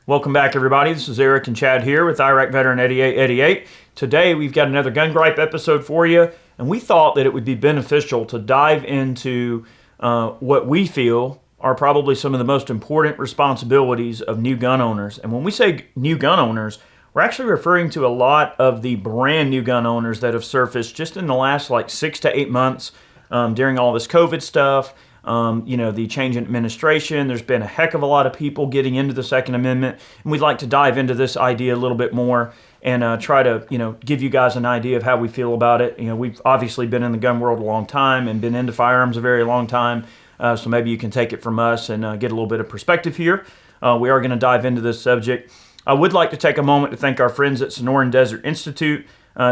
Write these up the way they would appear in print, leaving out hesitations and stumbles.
Welcome back, everybody. This is Eric and Chad here with Iraq Veteran 8888. Today, we've got another Gun Gripe episode for you, and we thought that it would be beneficial to dive into what we feel are probably some of the most important responsibilities of new gun owners. And when we say new gun owners, we're actually referring to a lot of the brand new gun owners that have surfaced just in the last 6 to 8 months during all this COVID stuff. The change in administration, there's been a heck of a lot of people getting into the Second Amendment, and we'd like to dive into this idea a little bit more and try to, give you guys an idea of how we feel about it. We've obviously been in the gun world a long time and been into firearms a very long time, so maybe you can take it from us and get a little bit of perspective here. We are going to dive into this subject. I would like to take a moment to thank our friends at Sonoran Desert Institute.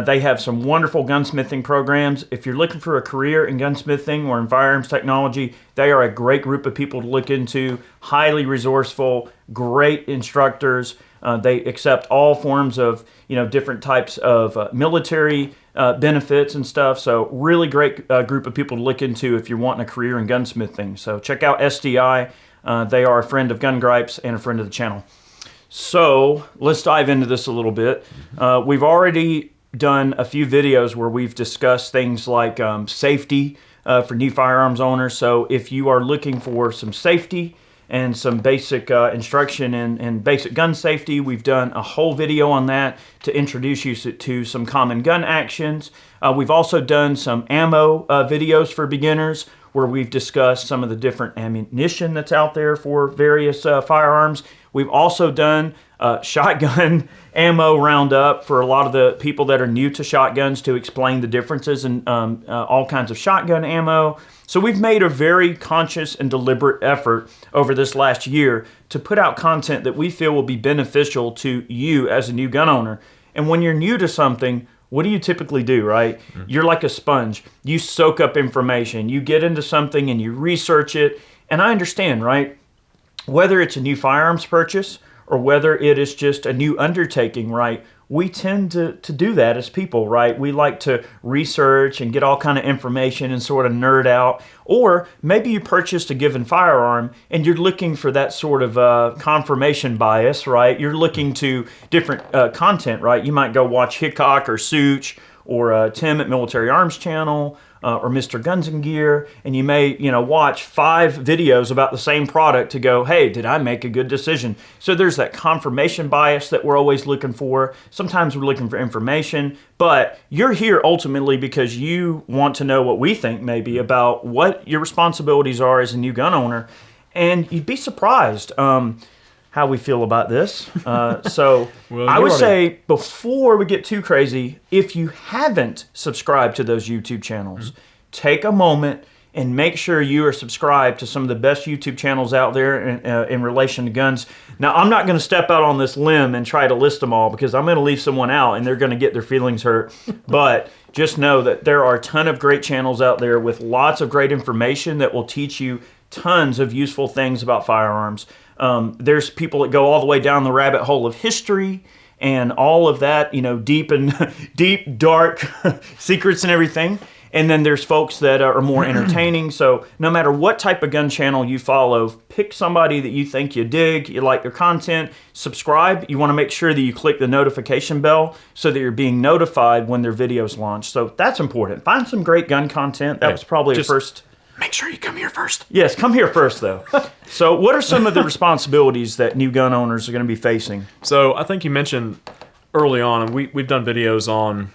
They have some wonderful gunsmithing programs. If you're looking for a career in gunsmithing or in firearms technology, they are a great group of people to look into. Highly resourceful, great instructors. They accept all forms of, different types of military benefits and stuff. So really great group of people to look into if you're wanting a career in gunsmithing. So check out SDI. They are a friend of Gun Gripes and a friend of the channel. So let's dive into this a little bit. We've already done a few videos where we've discussed things like safety for new firearms owners. So if you are looking for some safety and some basic instruction in basic gun safety, we've done a whole video on that to introduce you to some common gun actions. We've also done some ammo videos for beginners where we've discussed some of the different ammunition that's out there for various firearms. We've also done shotgun ammo roundup for a lot of the people that are new to shotguns to explain the differences in all kinds of shotgun ammo. So we've made a very conscious and deliberate effort over this last year to put out content that we feel will be beneficial to you as a new gun owner. And when you're new to something, what do you typically do, right? You're like a sponge. You soak up information. You get into something and you research it. And I understand, right? Whether it's a new firearms purchase or whether it is just a new undertaking, right? We tend to do that as people, right? We like to research and get all kind of information and sort of nerd out. Or maybe you purchased a given firearm and you're looking for that sort of confirmation bias, right? You're looking to different content, right? You might go watch Hickok or Such or Tim at Military Arms Channel, or Mr. Guns and Gear, and you may, watch 5 videos about the same product to go, hey, did I make a good decision? So there's that confirmation bias that we're always looking for. Sometimes we're looking for information, but you're here ultimately because you want to know what we think maybe about what your responsibilities are as a new gun owner, and you'd be surprised how we feel about this. So well, I would say before we get too crazy, if you haven't subscribed to those YouTube channels, take a moment and make sure you are subscribed to some of the best YouTube channels out there in relation to guns. Now, I'm not going to step out on this limb and try to list them all because I'm going to leave someone out and they're going to get their feelings hurt. But just know that there are a ton of great channels out there with lots of great information that will teach you tons of useful things about firearms. There's people that go all the way down the rabbit hole of history and all of that, deep, dark secrets and everything. And then there's folks that are more entertaining. So no matter what type of gun channel you follow, pick somebody that you think you dig, you like their content, subscribe. You want to make sure that you click the notification bell so that you're being notified when their videos launch. So that's important. Find some great gun content. That was probably a first. Make sure you come here first. Yes, come here first, though. So what are some of the responsibilities that new gun owners are going to be facing? So I think you mentioned early on, and we've done videos on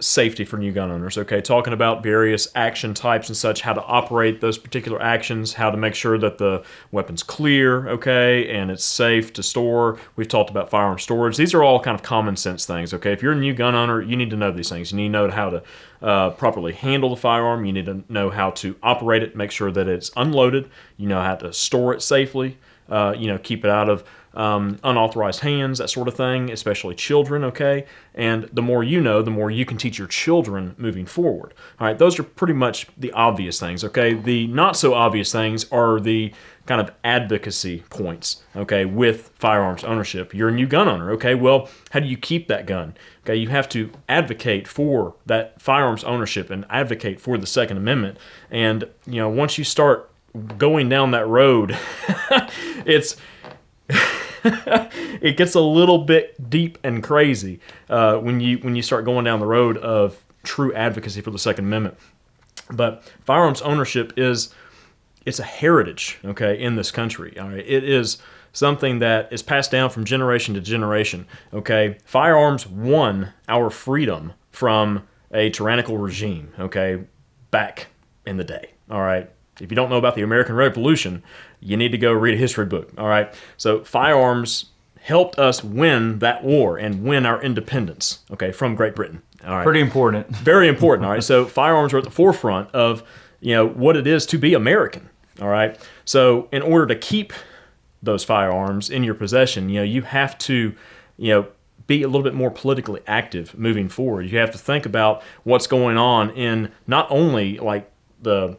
safety for new gun owners, okay? Talking about various action types and such, how to operate those particular actions, how to make sure that the weapon's clear, okay, and it's safe to store. We've talked about firearm storage. These are all kind of common sense things, okay? If you're a new gun owner, you need to know these things. You need to know how to properly handle the firearm. You need to know how to operate it, make sure that it's unloaded. You know how to store it safely, keep it out of unauthorized hands, that sort of thing, especially children, okay? And the more you know, the more you can teach your children moving forward. All right, those are pretty much the obvious things, okay? The not so obvious things are the kind of advocacy points, okay, with firearms ownership. You're a new gun owner, okay? Well, how do you keep that gun? Okay, you have to advocate for that firearms ownership and advocate for the Second Amendment. And, once you start going down that road, it's it gets a little bit deep and crazy when you start going down the road of true advocacy for the Second Amendment. But firearms ownership it's a heritage, okay, in this country. All right, it is something that is passed down from generation to generation. Okay, firearms won our freedom from a tyrannical regime. Okay, back in the day. All right. If you don't know about the American Revolution, you need to go read a history book. All right. So firearms helped us win that war and win our independence. Okay, from Great Britain. All right. Pretty important. Very important. All right. So firearms are at the forefront of what it is to be American. All right. So in order to keep those firearms in your possession, you have to, be a little bit more politically active moving forward. You have to think about what's going on in not only like the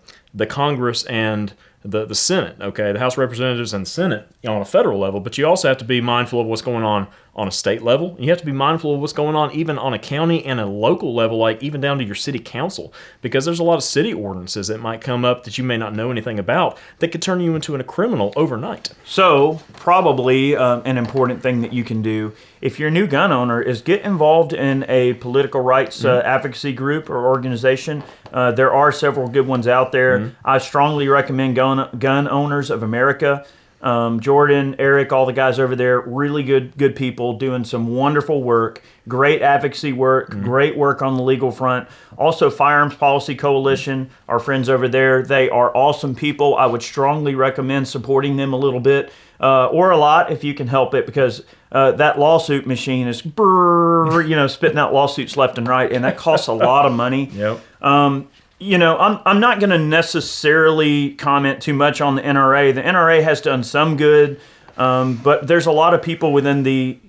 Congress and the Senate, okay, the House of Representatives and the Senate on a federal level, but you also have to be mindful of what's going on a state level. You have to be mindful of what's going on even on a county and a local level, like even down to your city council, because there's a lot of city ordinances that might come up that you may not know anything about that could turn you into a criminal overnight. So probably an important thing that you can do if you're a new gun owner is get involved in a political rights advocacy group or organization. There are several good ones out there. I strongly recommend Gun Owners of America. Jordan, Eric, all the guys over there, really good people doing some wonderful work, great advocacy work, great work on the legal front. Also, Firearms Policy Coalition, our friends over there, they are awesome people. I would strongly recommend supporting them a little bit or a lot if you can help it, because that lawsuit machine is spitting out lawsuits left and right, and that costs a lot of money. Yep. I'm not going to necessarily comment too much on the NRA. The NRA has done some good, but there's a lot of people within the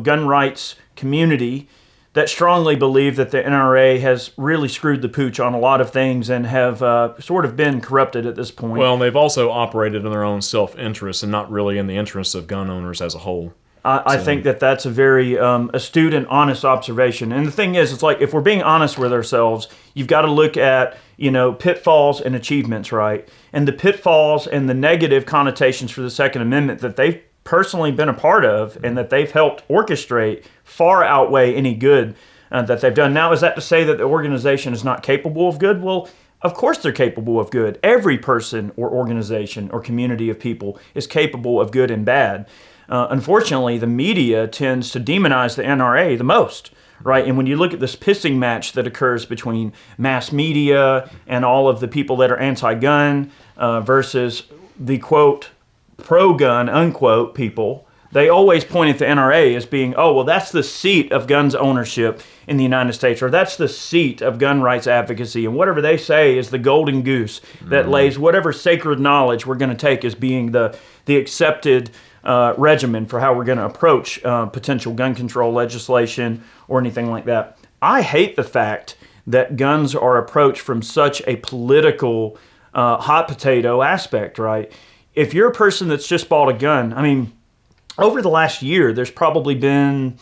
gun rights community that strongly believe that the NRA has really screwed the pooch on a lot of things and have sort of been corrupted at this point. Well, they've also operated in their own self-interest and not really in the interests of gun owners as a whole. I think that's a very astute and honest observation. And the thing is, it's like if we're being honest with ourselves, you've got to look at pitfalls and achievements, right? And the pitfalls and the negative connotations for the Second Amendment that they've personally been a part of and that they've helped orchestrate far outweigh any good that they've done. Now, is that to say that the organization is not capable of good? Well, of course they're capable of good. Every person or organization or community of people is capable of good and bad. Unfortunately, the media tends to demonize the NRA the most, right? And when you look at this pissing match that occurs between mass media and all of the people that are anti-gun versus the, quote, pro-gun, unquote, people, they always point at the NRA as being, oh, well, that's the seat of guns ownership in the United States, or that's the seat of gun rights advocacy, and whatever they say is the golden goose that lays whatever sacred knowledge we're going to take as being the accepted regimen for how we're going to approach potential gun control legislation or anything like that. I hate the fact that guns are approached from such a political hot potato aspect, right? If you're a person that's just bought a gun, I mean, over the last year, there's probably been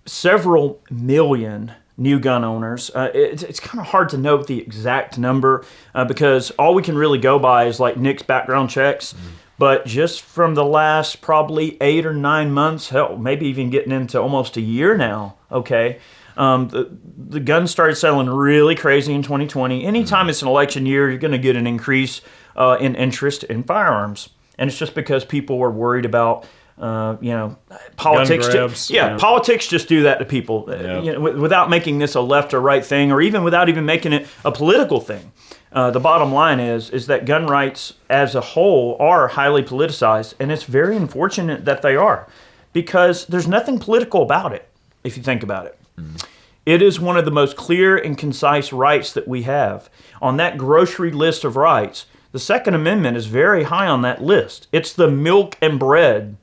several million new gun owners. It's kind of hard to note the exact number because all we can really go by is like Nick's background checks. But just from the last probably 8 or 9 months, hell, maybe even getting into almost a year now, okay, the guns started selling really crazy in 2020. Anytime it's an election year, you're going to get an increase in interest in firearms. And it's just because people were worried about, politics. Gun grabs, Politics just do that to people without making this a left or right thing, or even without even making it a political thing. The bottom line is that gun rights as a whole are highly politicized, and it's very unfortunate that they are, because there's nothing political about it, if you think about it. It is one of the most clear and concise rights that we have. On that grocery list of rights, the Second Amendment is very high on that list. It's the milk and bread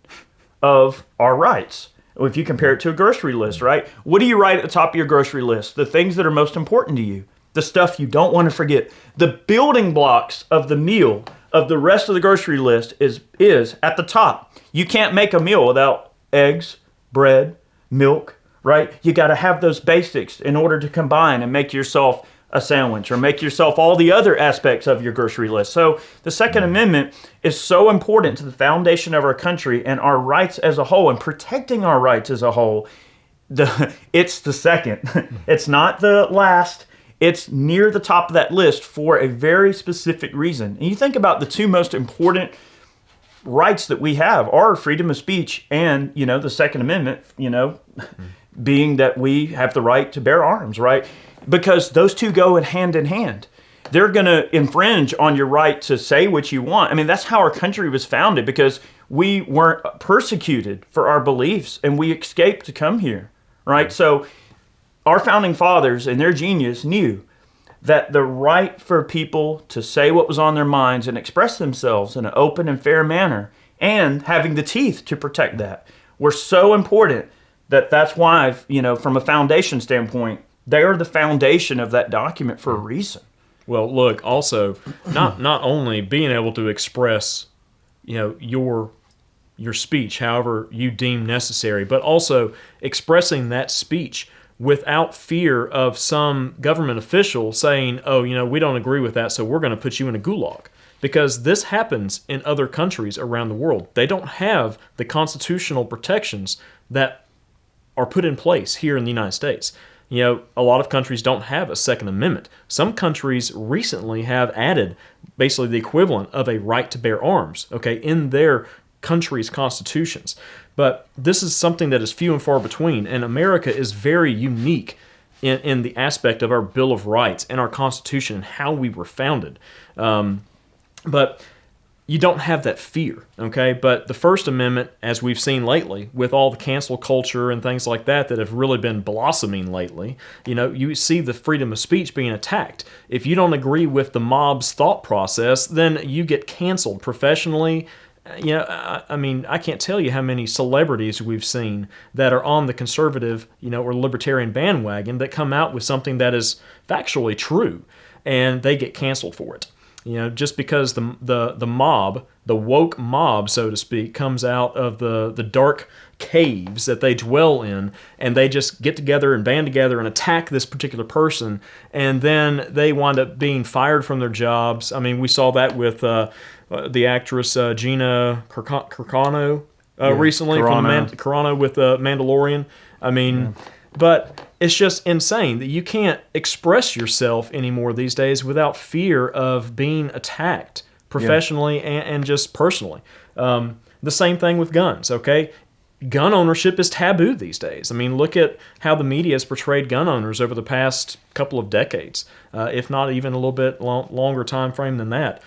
of our rights. If you compare it to a grocery list, right? What do you write at the top of your grocery list? The things that are most important to you. The stuff you don't want to forget. The building blocks of the meal of the rest of the grocery list is at the top. You can't make a meal without eggs, bread, milk, right? You got to have those basics in order to combine and make yourself a sandwich or make yourself all the other aspects of your grocery list. So the Second Amendment is so important to the foundation of our country and our rights as a whole and protecting our rights as a whole. It's the second. It's not the last. It's near the top of that list for a very specific reason. And you think about the two most important rights that we have are freedom of speech and, the Second Amendment, being that we have the right to bear arms, right? Because those two go in hand. They're going to infringe on your right to say what you want. I mean, that's how our country was founded, because we weren't persecuted for our beliefs and we escaped to come here, right? So our founding fathers and their genius knew that the right for people to say what was on their minds and express themselves in an open and fair manner and having the teeth to protect that were so important that's why, from a foundation standpoint, they are the foundation of that document for a reason. Well, look, also, not only being able to express, your speech however you deem necessary, but also expressing that speech without fear of some government official saying, oh, we don't agree with that, so we're going to put you in a gulag. Because this happens in other countries around the world. They don't have the constitutional protections that are put in place here in the United States. A lot of countries don't have a Second Amendment. Some countries recently have added basically the equivalent of a right to bear arms, in their country's constitutions. But this is something that is few and far between, and America is very unique in the aspect of our Bill of Rights and our Constitution and how we were founded. But you don't have that fear, But the First Amendment, as we've seen lately, with all the cancel culture and things like that have really been blossoming lately, you see the freedom of speech being attacked. If you don't agree with the mob's thought process, then you get canceled professionally. I can't tell you how many celebrities we've seen that are on the conservative, or libertarian bandwagon that come out with something that is factually true, and they get canceled for it. Just because the mob, the woke mob, so to speak, comes out of the dark caves that they dwell in, and they just get together and band together and attack this particular person, and then they wind up being fired from their jobs. I mean, we saw that with the actress Gina Carano recently from Carano with Mandalorian. But it's just insane that you can't express yourself anymore these days without fear of being attacked professionally and just personally. The same thing with guns, Gun ownership is taboo these days. Look at how the media has portrayed gun owners over the past couple of decades, if not even a little bit longer time frame than that.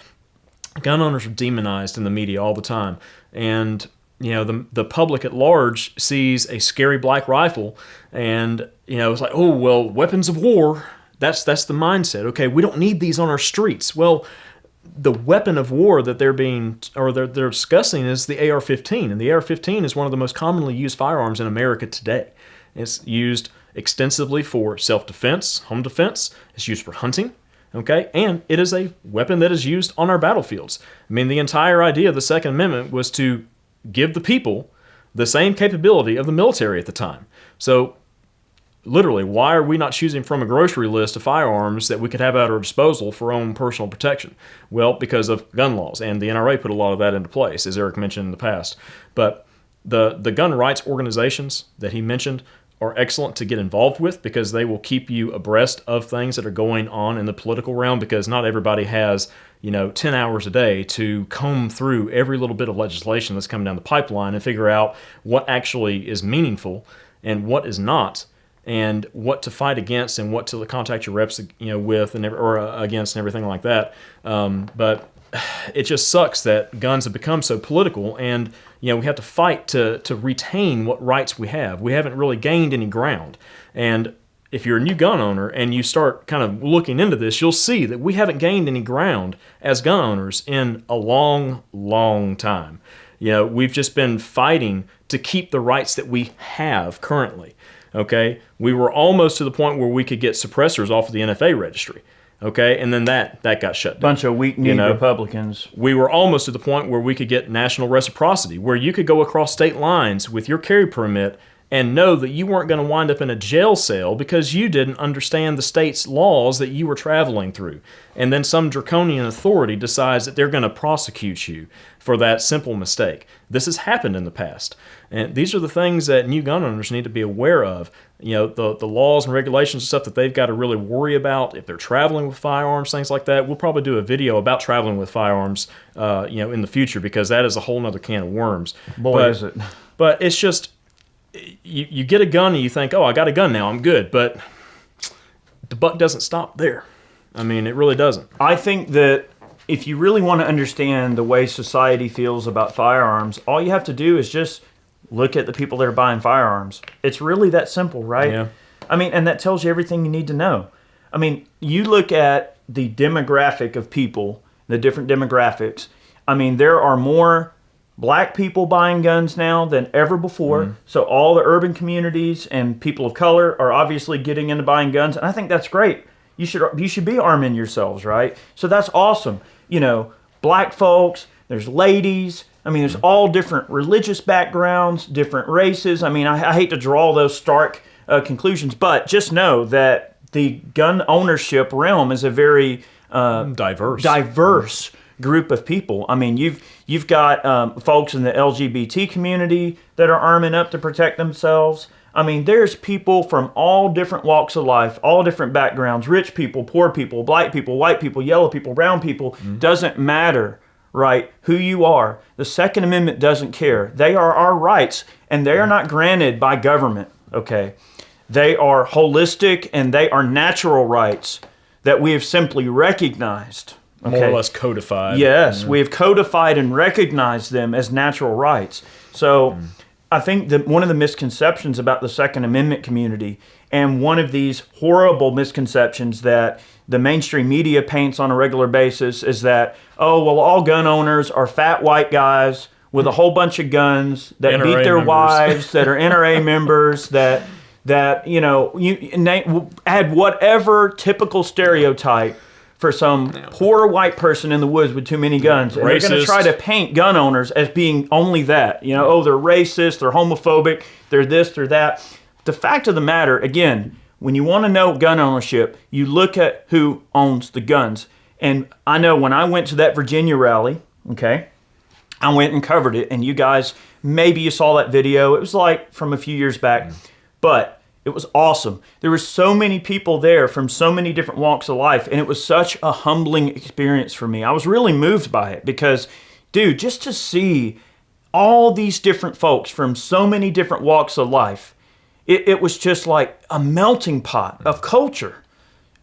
Gun owners are demonized in the media all the time, and the public at large sees a scary black rifle, and it's like, oh well, weapons of war. That's the mindset. We don't need these on our streets. Well, the weapon of war that they're discussing is the AR-15, and the AR-15 is one of the most commonly used firearms in America today. It's used extensively for self-defense, home defense. It's used for hunting. And it is a weapon that is used on our battlefields. The entire idea of the Second Amendment was to give the people the same capability of the military at the time. So, literally, why are we not choosing from a grocery list of firearms that we could have at our disposal for our own personal protection? Well, because of gun laws, and the NRA put a lot of that into place, as Eric mentioned in the past. But the gun rights organizations that he mentioned are excellent to get involved with, because they will keep you abreast of things that are going on in the political realm, because not everybody has 10 hours a day to comb through every little bit of legislation that's coming down the pipeline and figure out what actually is meaningful and what is not, and what to fight against and what to contact your reps with or against and everything like that. But it just sucks that guns have become so political, and we have to fight to retain what rights we have. We haven't really gained any ground. And if you're a new gun owner and you start kind of looking into this, you'll see that we haven't gained any ground as gun owners in a long, long time. We've just been fighting to keep the rights that we have currently. We were almost to the point where we could get suppressors off of the NFA registry. And then that got shut down. Bunch of weak-kneed Republicans. We were almost to the point where we could get national reciprocity, where you could go across state lines with your carry permit and know that you weren't going to wind up in a jail cell because you didn't understand the state's laws that you were traveling through. And then some draconian authority decides that they're going to prosecute you for that simple mistake. This has happened in the past. And these are the things that new gun owners need to be aware of. The laws and regulations and stuff that they've got to really worry about if they're traveling with firearms, things like that. We'll probably do a video about traveling with firearms, in the future, because that is a whole nother can of worms. Boy, is it. But it's just, you get a gun and you think, oh, I got a gun now, I'm good. But the buck doesn't stop there. I mean, it really doesn't. I think that if you really want to understand the way society feels about firearms, all you have to do is just look at the people that are buying firearms. It's really that simple, right? Yeah. I mean, and that tells you everything you need to know. I mean, you look at the demographic of people, the different demographics. I mean, there are more black people buying guns now than ever before. So all the urban communities and people of color are obviously getting into buying guns, and I think that's great. You should be arming yourselves, right? So that's awesome. Black folks, there's ladies. I mean, there's all different religious backgrounds, different races. I mean, I hate to draw those stark conclusions, but just know that the gun ownership realm is a very diverse group of people. I mean, you've got folks in the LGBT community that are arming up to protect themselves. I mean, there's people from all different walks of life, all different backgrounds, rich people, poor people, black people, white people, yellow people, brown people. Doesn't matter, right, who you are. The Second Amendment doesn't care. They are our rights, and they are not granted by government, okay? They are holistic, and they are natural rights that we have simply recognized. Okay? More or less codified. Yes, we have codified and recognized them as natural rights. So I think that one of the misconceptions about the Second Amendment community, and one of these horrible misconceptions that the mainstream media paints on a regular basis, is that, oh, well, all gun owners are fat white guys with a whole bunch of guns that NRA beat their members. wives, that are NRA members, that add whatever typical stereotype for some poor white person in the woods with too many guns. And they're going to try to paint gun owners as being only that. Oh, they're racist, they're homophobic, they're this, they're that. The fact of the matter, again, when you want to know gun ownership, you look at who owns the guns. And I know when I went to that Virginia rally, okay, I went and covered it. And you guys, maybe you saw that video. It was like from a few years back. But it was awesome. There were so many people there from so many different walks of life, and it was such a humbling experience for me. I was really moved by it because, dude, just to see all these different folks from so many different walks of life, it was just like a melting pot of culture.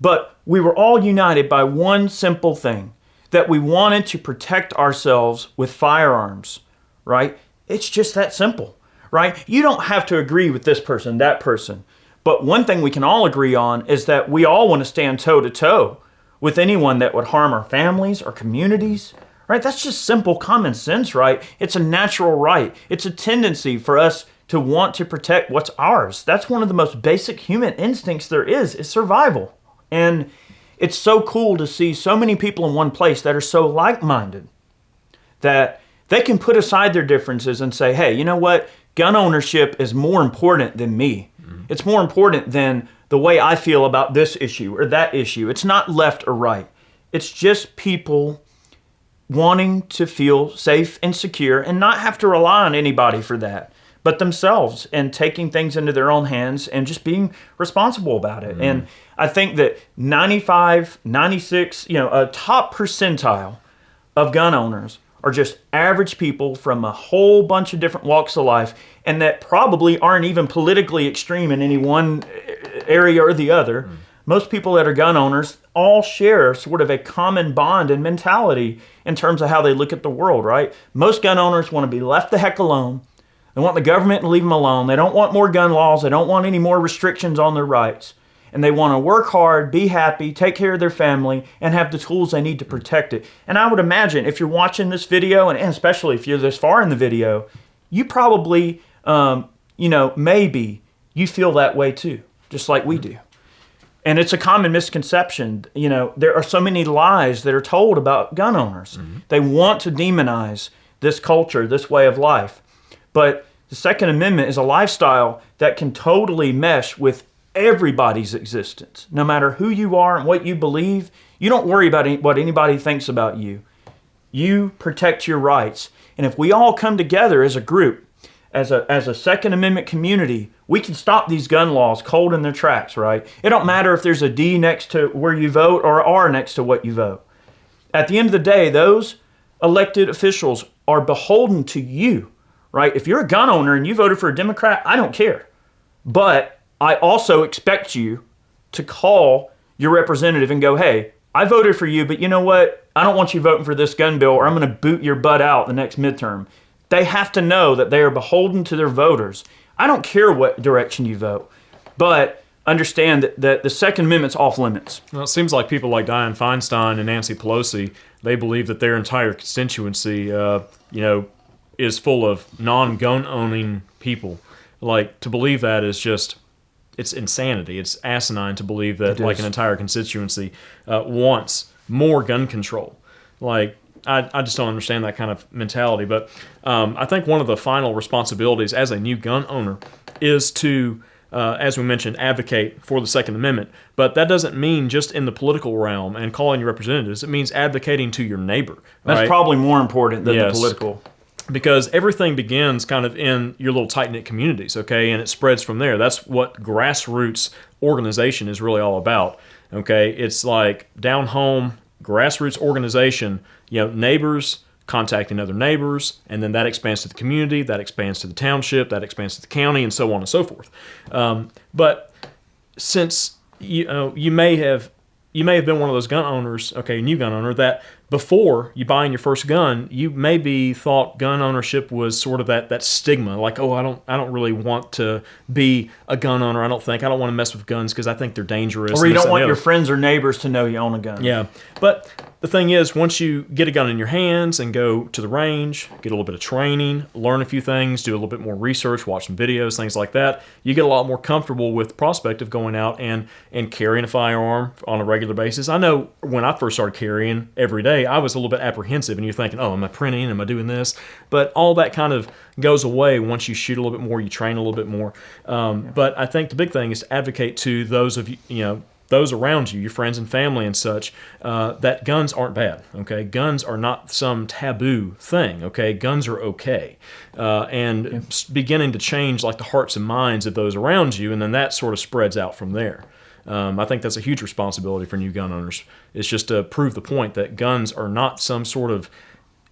But we were all united by one simple thing, that we wanted to protect ourselves with firearms, right? It's just that simple. Right? You don't have to agree with this person, that person. But one thing we can all agree on is that we all want to stand toe-to-toe with anyone that would harm our families, our communities. Right? That's just simple common sense, right? It's a natural right. It's a tendency for us to want to protect what's ours. That's one of the most basic human instincts there is survival. And it's so cool to see so many people in one place that are so like-minded that they can put aside their differences and say, hey, you know what? Gun ownership is more important than me. It's more important than the way I feel about this issue or that issue. It's not left or right. It's just people wanting to feel safe and secure and not have to rely on anybody for that, but themselves, and taking things into their own hands and just being responsible about it. And I think that 95, 96, a top percentile of gun owners are just average people from a whole bunch of different walks of life, and that probably aren't even politically extreme in any one area or the other. Most people that are gun owners all share sort of a common bond and mentality in terms of how they look at the world, right? Most gun owners want to be left the heck alone. They want the government to leave them alone. They don't want more gun laws. They don't want any more restrictions on their rights. And they want to work hard, be happy, take care of their family, and have the tools they need to protect it. And I would imagine if you're watching this video, and especially if you're this far in the video, you probably, maybe you feel that way too, just like we do. And it's a common misconception. There are so many lies that are told about gun owners. They want to demonize this culture, this way of life. But the Second Amendment is a lifestyle that can totally mesh with everybody's existence. No matter who you are and what you believe, you don't worry about what anybody thinks about you. You protect your rights. And if we all come together as a group, as a Second Amendment community, we can stop these gun laws cold in their tracks, right? It don't matter if there's a D next to where you vote or an R next to what you vote. At the end of the day, those elected officials are beholden to you, right? If you're a gun owner and you voted for a Democrat, I don't care. But I also expect you to call your representative and go, hey, I voted for you, but you know what? I don't want you voting for this gun bill, or I'm going to boot your butt out the next midterm. They have to know that they are beholden to their voters. I don't care what direction you vote, but understand that the Second Amendment's off limits. Well, it seems like people like Dianne Feinstein and Nancy Pelosi, they believe that their entire constituency, is full of non-gun owning people. Like, to believe that is just, it's insanity. It's asinine to believe that like an entire constituency wants more gun control. Like, I just don't understand that kind of mentality. But I think one of the final responsibilities as a new gun owner is to, as we mentioned, advocate for the Second Amendment. But that doesn't mean just in the political realm and calling your representatives. It means advocating to your neighbor. That's right? probably more important than the political. Because everything begins kind of in your little tight-knit communities, okay? And it spreads from there. That's what grassroots organization is really all about, okay? It's like down home, grassroots organization, neighbors contacting other neighbors, and then that expands to the community, that expands to the township, that expands to the county, and so on and so forth. But since you may have been one of those gun owners, okay, new gun owner, that before you buying your first gun, you maybe thought gun ownership was sort of that stigma, like, oh, I don't really want to be a gun owner. I don't want to mess with guns because I think they're dangerous. Or you don't want your friends or neighbors to know you own a gun. Yeah, but the thing is, once you get a gun in your hands and go to the range, get a little bit of training, learn a few things, do a little bit more research, watch some videos, things like that, you get a lot more comfortable with the prospect of going out and carrying a firearm on a regular basis. I know when I first started carrying every day, I was a little bit apprehensive, and you're thinking, oh, am I printing? Am I doing this? But all that kind of goes away once you shoot a little bit more, you train a little bit more. But I think the big thing is to advocate to those of you, those around you, your friends and family and such, that guns aren't bad, okay? Guns are not some taboo thing, okay? Guns are okay. Beginning to change like the hearts and minds of those around you, and then that sort of spreads out from there. I think that's a huge responsibility for new gun owners. It's just to prove the point that guns are not some sort of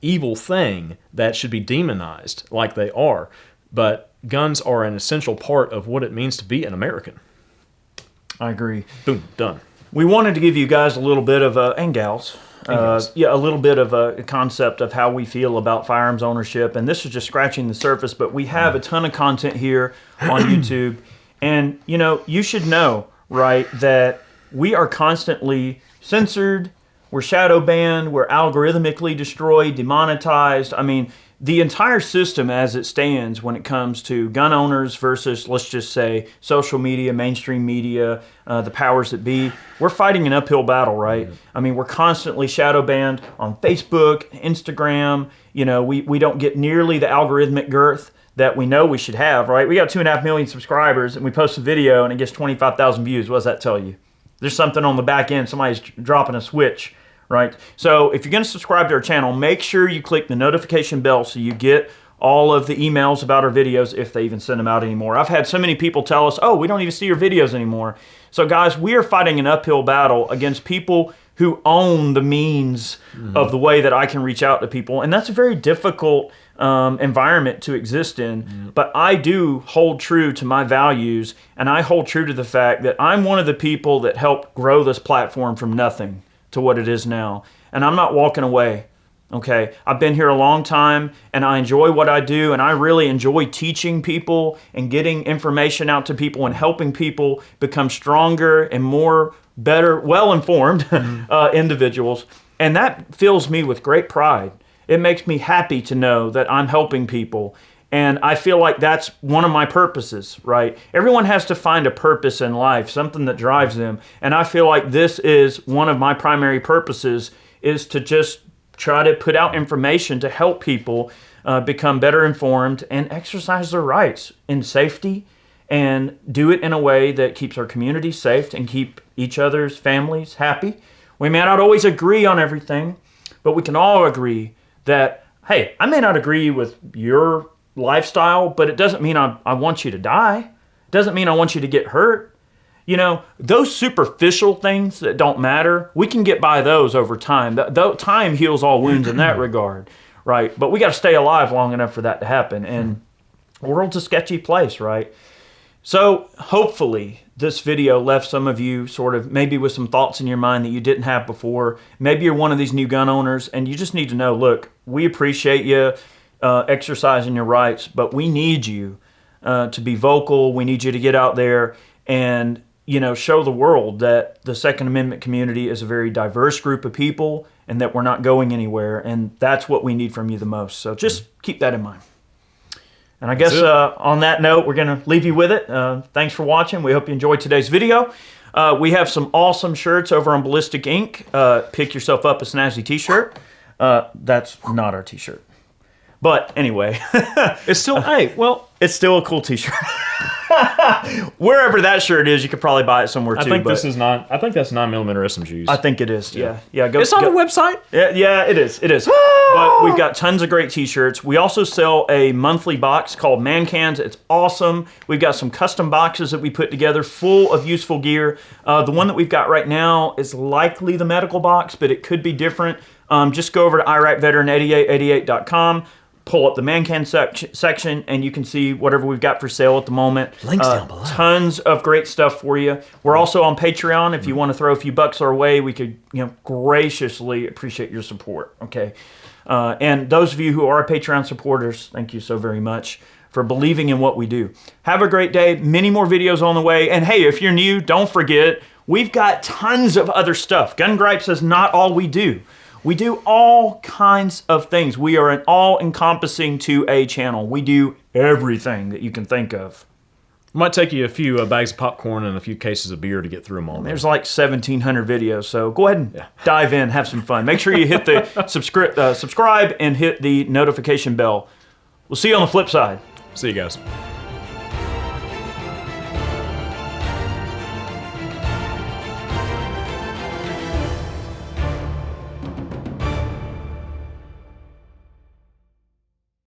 evil thing that should be demonized like they are, but guns are an essential part of what it means to be an American. I agree. Boom, done. We wanted to give you guys a little bit of and gals, a little bit of a concept of how we feel about firearms ownership, and this is just scratching the surface, but we have a ton of content here on YouTube, and you should know, right, that we are constantly censored, we're shadow banned, we're algorithmically destroyed, demonetized. I mean, the entire system as it stands when it comes to gun owners versus, let's just say, social media, mainstream media, the powers that be, we're fighting an uphill battle, right? Yeah. I mean, we're constantly shadow banned on Facebook, Instagram. We don't get nearly the algorithmic girth that we know we should have, right? We got 2.5 million subscribers, and we post a video, and it gets 25,000 views. What does that tell you? There's something on the back end. Somebody's dropping a switch, right? So if you're going to subscribe to our channel, make sure you click the notification bell so you get all of the emails about our videos if they even send them out anymore. I've had so many people tell us, oh, we don't even see your videos anymore. So guys, we are fighting an uphill battle against people who own the means of the way that I can reach out to people. And that's a very difficult environment to exist in. But I do hold true to my values, and I hold true to the fact that I'm one of the people that helped grow this platform from nothing to what it is now. And I'm not walking away, okay? I've been here a long time, and I enjoy what I do, and I really enjoy teaching people and getting information out to people and helping people become stronger and more better, well-informed individuals. And that fills me with great pride. It makes me happy to know that I'm helping people. And I feel like that's one of my purposes, right? Everyone has to find a purpose in life, something that drives them. And I feel like this is one of my primary purposes, is to just try to put out information to help people become better informed and exercise their rights in safety and do it in a way that keeps our community safe and keep each other's families happy. We may not always agree on everything, but we can all agree that, hey, I may not agree with your lifestyle, but it doesn't mean I want you to die. It doesn't mean I want you to get hurt. You know, those superficial things that don't matter, we can get by those over time. Time heals all wounds in that regard, right? But we got to stay alive long enough for that to happen. And the world's a sketchy place, right? So hopefully this video left some of you sort of maybe with some thoughts in your mind that you didn't have before. Maybe you're one of these new gun owners and you just need to know, look, we appreciate you exercising your rights, but we need you to be vocal. We need you to get out there and, you know, show the world that the Second Amendment community is a very diverse group of people and that we're not going anywhere. And that's what we need from you the most. So just keep that in mind. And I guess on that note, we're going to leave you with it. Thanks for watching. We hope you enjoyed today's video. We have some awesome shirts over on Ballistic Ink. Pick yourself up a snazzy t-shirt. That's not our t-shirt. But anyway. It's still, hey, well. It's still a cool t-shirt. Wherever that shirt is, you could probably buy it somewhere too. I think that's 9mm SMGs. I think it is. Yeah. It's on the website. Yeah, it is. It is. But we've got tons of great t-shirts. We also sell a monthly box called Man Cans. It's awesome. We've got some custom boxes that we put together full of useful gear. The one that we've got right now is likely the medical box, but it could be different. Just go over to IRACveteran8888.com. Pull up the Man Can section, and you can see whatever we've got for sale at the moment. Links down below. Tons of great stuff for you. We're also on Patreon. If you want to throw a few bucks our way, we could, graciously appreciate your support. Okay, and those of you who are Patreon supporters, thank you so very much for believing in what we do. Have a great day. Many more videos on the way. And hey, if you're new, don't forget we've got tons of other stuff. Gun Gripes is not all we do. We do all kinds of things. We are an all-encompassing 2A channel. We do everything that you can think of. Might take you a few bags of popcorn and a few cases of beer to get through them all. There's like 1,700 videos, so go ahead and dive in, have some fun. Make sure you hit the subscribe and hit the notification bell. We'll see you on the flip side. See you guys.